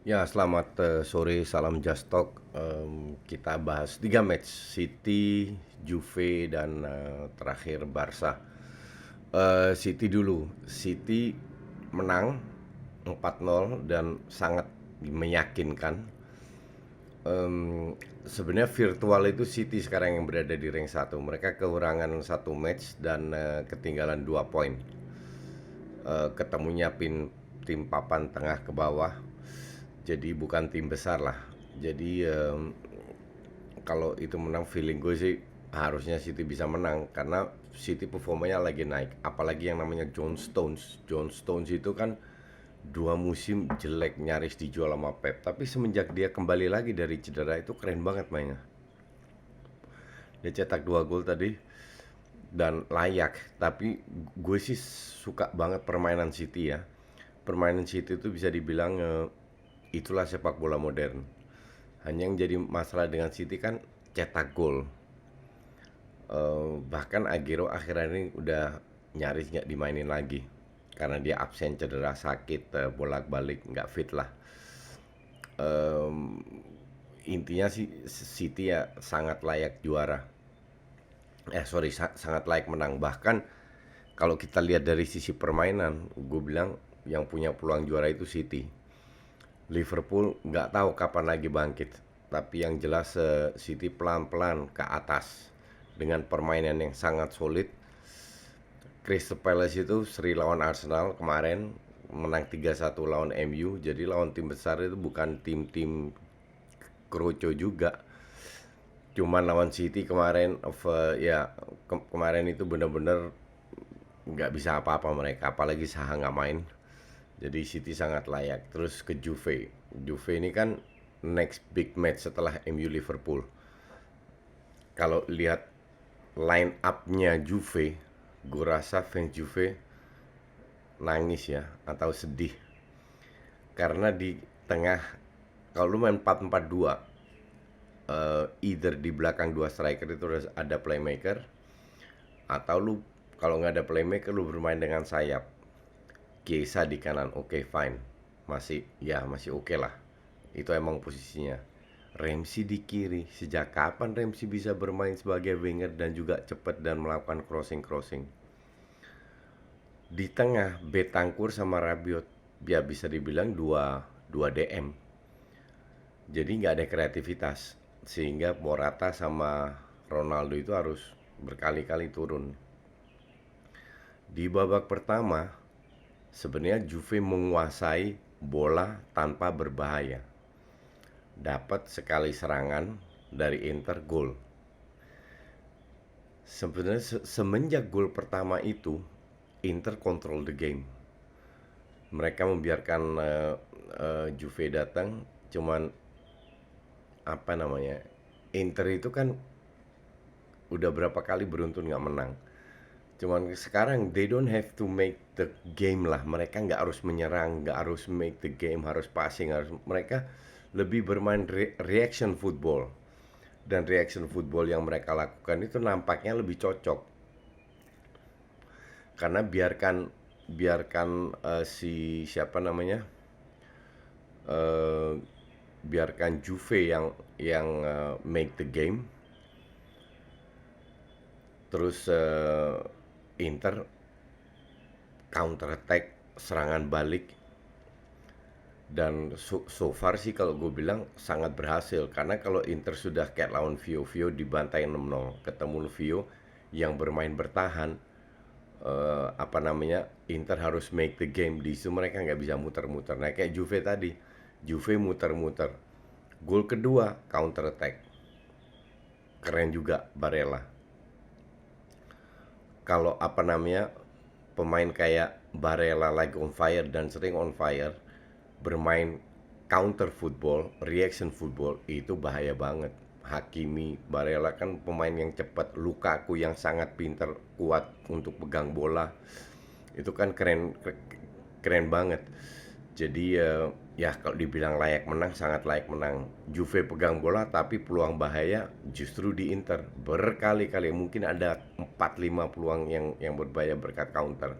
Ya, selamat sore, salam Just Talk. Kita bahas 3 match, City, Juve, dan terakhir Barca. City dulu. City menang 4-0 dan sangat meyakinkan. Sebenarnya virtual itu City sekarang yang berada di ring satu. Mereka kekurangan satu match dan ketinggalan 2 poin. Ketemunya tim papan tengah ke bawah. Jadi bukan tim besar lah. Jadi kalau itu menang, feeling gue sih harusnya City bisa menang karena City performanya lagi naik. Apalagi yang namanya John Stones. John Stones itu kan 2 musim jelek, nyaris dijual sama Pep. Tapi semenjak dia kembali lagi dari cedera itu keren banget mainnya. Dia cetak 2 gol tadi dan layak. Tapi gue sih suka banget permainan City ya. Permainan City itu bisa dibilang itulah sepak bola modern. Hanya yang jadi masalah dengan City kan cetak gol. Bahkan Agüero akhirnya ini udah nyaris nggak dimainin lagi karena dia absen, cedera, sakit, bolak-balik nggak fit lah. Em, Intinya sih City ya sangat layak juara. Sorry, sangat layak menang. Bahkan kalau kita lihat dari sisi permainan, gue bilang yang punya peluang juara itu City. Liverpool nggak tahu kapan lagi bangkit, tapi yang jelas City pelan-pelan ke atas dengan permainan yang sangat solid. Crystal Palace itu seri lawan Arsenal kemarin, menang 3-1 lawan MU. Jadi lawan tim besar itu bukan tim-tim kroco juga. Cuman lawan City kemarin, ya kemarin itu bener-bener nggak bisa apa-apa mereka, apalagi Saha nggak main. Jadi City sangat layak. Terus ke Juve. Juve ini kan next big match setelah MU Liverpool. Kalau lihat line up-nya Juve, gue rasa fans Juve nangis ya atau sedih karena di tengah, kalau lu main 4-4-2, either di belakang dua striker itu ada playmaker, atau lu kalau nggak ada playmaker lu bermain dengan sayap. Chiesa di kanan, oke, fine, masih oke lah, itu emang posisinya. Ramsey di kiri, sejak kapan Ramsey bisa bermain sebagai winger dan juga cepat dan melakukan crossing? Di tengah Bentancur sama Rabiot, ya bisa dibilang dua dua DM. Jadi nggak ada kreativitas, sehingga Morata sama Ronaldo itu harus berkali-kali turun. Di babak pertama sebenarnya Juve menguasai bola tanpa berbahaya. Dapat sekali serangan dari Inter, gol. Sebenarnya semenjak gol pertama itu Inter control the game. Mereka membiarkan Juve datang, cuman apa namanya, Inter itu kan udah berapa kali beruntun nggak menang. Cuman sekarang they don't have to make the game lah. Mereka nggak harus menyerang, nggak harus make the game, harus passing, mereka lebih bermain reaction football. Dan reaction football yang mereka lakukan itu nampaknya lebih cocok karena biarkan biarkan si siapa namanya, eh, biarkan Juve yang make the game. Terus Inter counter attack, serangan balik, dan so far sih kalau gue bilang sangat berhasil. Karena kalau Inter sudah kayak lawan Vio dibantai 6-0, ketemu Vio yang bermain bertahan, apa namanya, Inter harus make the game. Di situ mereka nggak bisa muter-muter. Nah kayak Juve tadi, Juve muter-muter. Gol kedua counter attack, keren juga Barella. Kalau apa namanya, pemain kayak Barella lagi on fire dan sering on fire, bermain counter football, reaction football, itu bahaya banget. Hakimi, Barella kan pemain yang cepat, Lukaku yang sangat pintar, kuat untuk pegang bola. Itu kan keren keren banget. Jadi ya kalau dibilang layak menang, sangat layak menang. Juve pegang bola tapi peluang bahaya justru di Inter. Berkali-kali mungkin ada 4-5 peluang yang berbahaya berkat counter.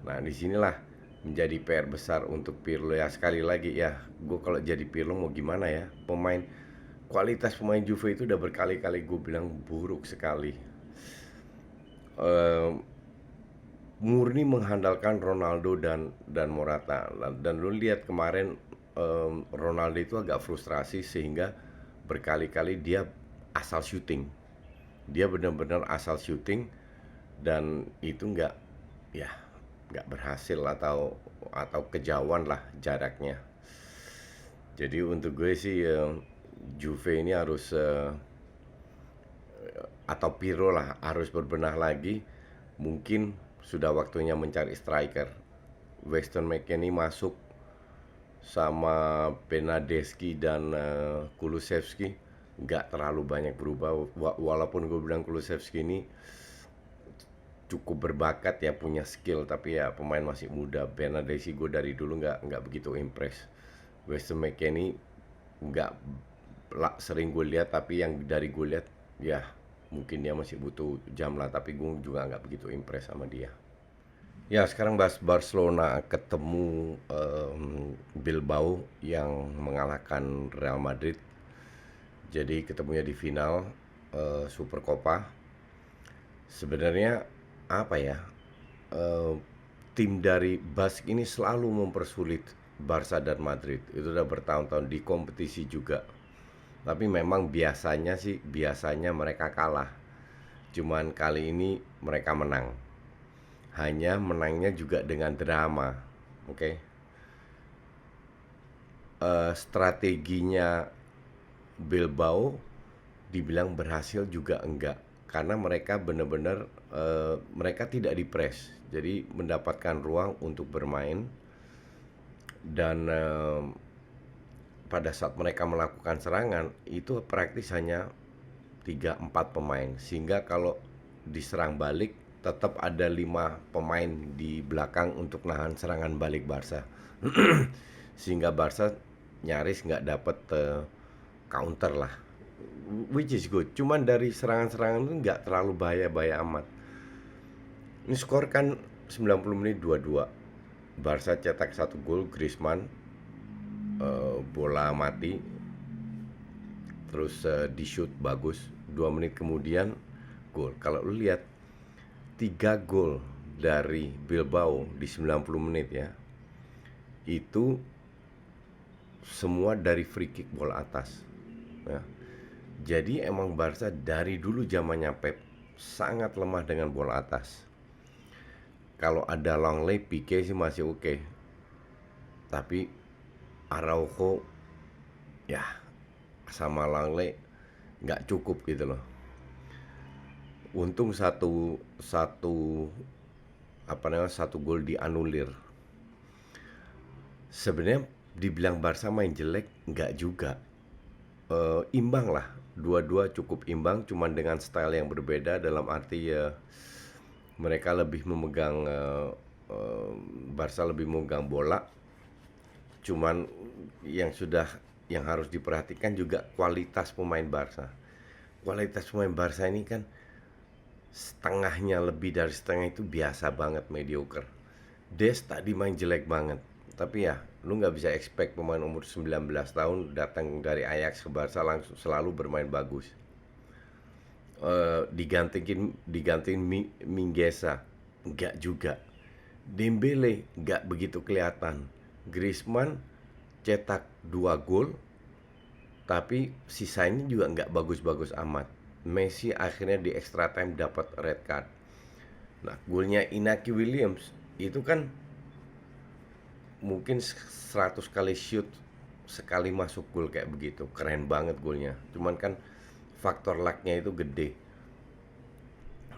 Nah, disinilah menjadi PR besar untuk Pirlo ya. Sekali lagi ya, gue kalau jadi Pirlo mau gimana ya, kualitas pemain Juve itu udah berkali-kali gue bilang buruk sekali. Eh, Murni mengandalkan Ronaldo dan Morata. Dan lu lihat kemarin, Ronaldo itu agak frustrasi sehingga berkali-kali dia asal syuting. Dia benar-benar asal syuting dan itu ya nggak berhasil atau kejauhan lah jaraknya. Jadi untuk gue sih, Juve ini harus, atau Pirlo lah harus berbenah lagi. Mungkin sudah waktunya mencari striker. Weston McKennie masuk sama Bernardeschi dan Kulusevski nggak terlalu banyak berubah. Walaupun gue bilang Kulusevski ini cukup berbakat ya, punya skill, tapi ya pemain masih muda. Bernardeschi gue dari dulu nggak begitu impress. Weston McKennie nggak sering gue lihat, tapi yang dari gue lihat ya mungkin dia masih butuh jam lah, tapi gue juga nggak begitu impress sama dia. Ya, sekarang bahas Barcelona ketemu Bilbao yang mengalahkan Real Madrid. Jadi ketemunya di final Supercopa. Sebenarnya apa ya? eh, Tim dari Basque ini selalu mempersulit Barca dan Madrid. Itu udah bertahun-tahun di kompetisi juga. Tapi memang biasanya mereka kalah. Cuman kali ini mereka menang. Hanya menangnya juga dengan drama. Oke. Strateginya Bilbao dibilang berhasil juga enggak, karena mereka benar-benar, mereka tidak dipres, jadi mendapatkan ruang untuk bermain. Dan pada saat mereka melakukan serangan itu praktis hanya 3-4 pemain, sehingga kalau diserang balik tetap ada 5 pemain di belakang untuk nahan serangan balik Barca. Sehingga Barca nyaris nggak dapat counter lah, which is good. Cuman dari serangan-serangan itu nggak terlalu bahaya-bahaya amat. Ini skor kan 90 menit 2-2. Barca cetak 1 gol, Griezmann bola mati, terus di shoot bagus. 2 menit kemudian gol. Kalau lu lihat 3 gol dari Bilbao di 90 menit ya, itu semua dari free kick bola atas ya. Jadi emang Barca dari dulu zamannya Pep sangat lemah dengan bola atas. Kalau ada Longley, Pique sih masih oke. Tapi Araujo ya sama Longley nggak cukup gitu loh. Untung satu satu satu gol dianulir. Sebenarnya dibilang Barca main jelek nggak juga. Imbang lah, dua-dua cukup imbang, cuman dengan style yang berbeda. Dalam arti ya mereka lebih memegang, Barca lebih memegang bola. Cuman yang harus diperhatikan juga kualitas pemain Barca. Kualitas pemain Barca ini kan setengahnya, lebih dari setengah itu biasa banget, mediocre. Des tadi main jelek banget, tapi ya lu nggak bisa expect pemain umur 19 tahun datang dari Ajax ke Barca langsung selalu bermain bagus. Digantiin Mingueza nggak juga. Dembele nggak begitu kelihatan. Griezmann cetak 2 gol, tapi sisanya juga nggak bagus-bagus amat. Messi akhirnya di extra time dapat red card. Nah, golnya Inaki Williams itu kan mungkin 100 kali shoot sekali masuk gol kayak begitu. Keren banget golnya. Cuman kan faktor lucknya itu gede.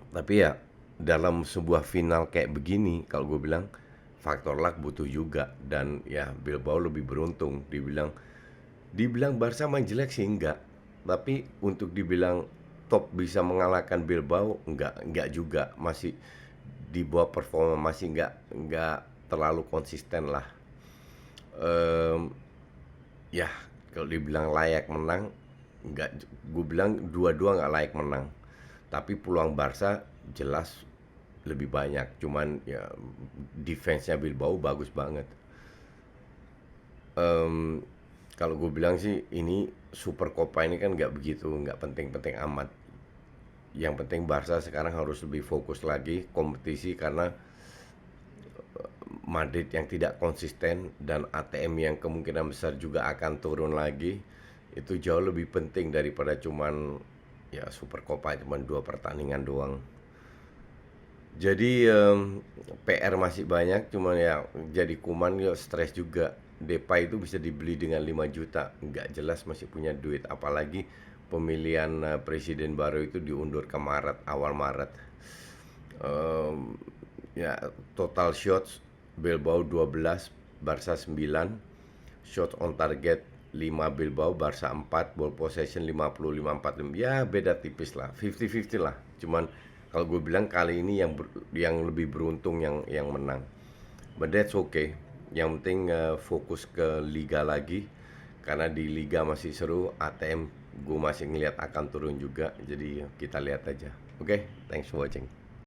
Tapi ya dalam sebuah final kayak begini, kalau gue bilang faktor luck butuh juga. Dan ya Bilbao lebih beruntung. Dibilang Barca main jelek sih enggak, tapi untuk dibilang top bisa mengalahkan Bilbao enggak juga. Masih di bawah performa, masih enggak terlalu konsisten lah. Ya kalau dibilang layak menang, enggak, gue bilang dua-dua nggak layak menang. Tapi peluang Barca jelas lebih banyak. Cuman ya defense-nya Bilbao bagus banget. Em, Kalau gue bilang sih ini Super Copa ini kan nggak begitu, nggak penting-penting amat. Yang penting Barca sekarang harus lebih fokus lagi kompetisi karena Madrid yang tidak konsisten dan ATM yang kemungkinan besar juga akan turun lagi, itu jauh lebih penting daripada cuman ya Super Copa cuman 2 pertandingan doang. Jadi PR masih banyak, cuman ya jadi Kuman ya stres juga. Depay itu bisa dibeli dengan 5 juta, nggak jelas masih punya duit. Apalagi pemilihan presiden baru itu diundur ke Maret, awal Maret. Em, Ya total shots Bilbao 12, Barca 9, shots on target 5 Bilbao, Barca 4, ball possession 55-45. Ya beda tipis lah, 50-50 lah. Cuman kalau gue bilang kali ini yang lebih beruntung yang menang. But that's okay. Yang penting fokus ke liga lagi karena di liga masih seru. ATM gue masih ngeliat akan turun juga. Jadi kita lihat aja. Oke, thanks for watching.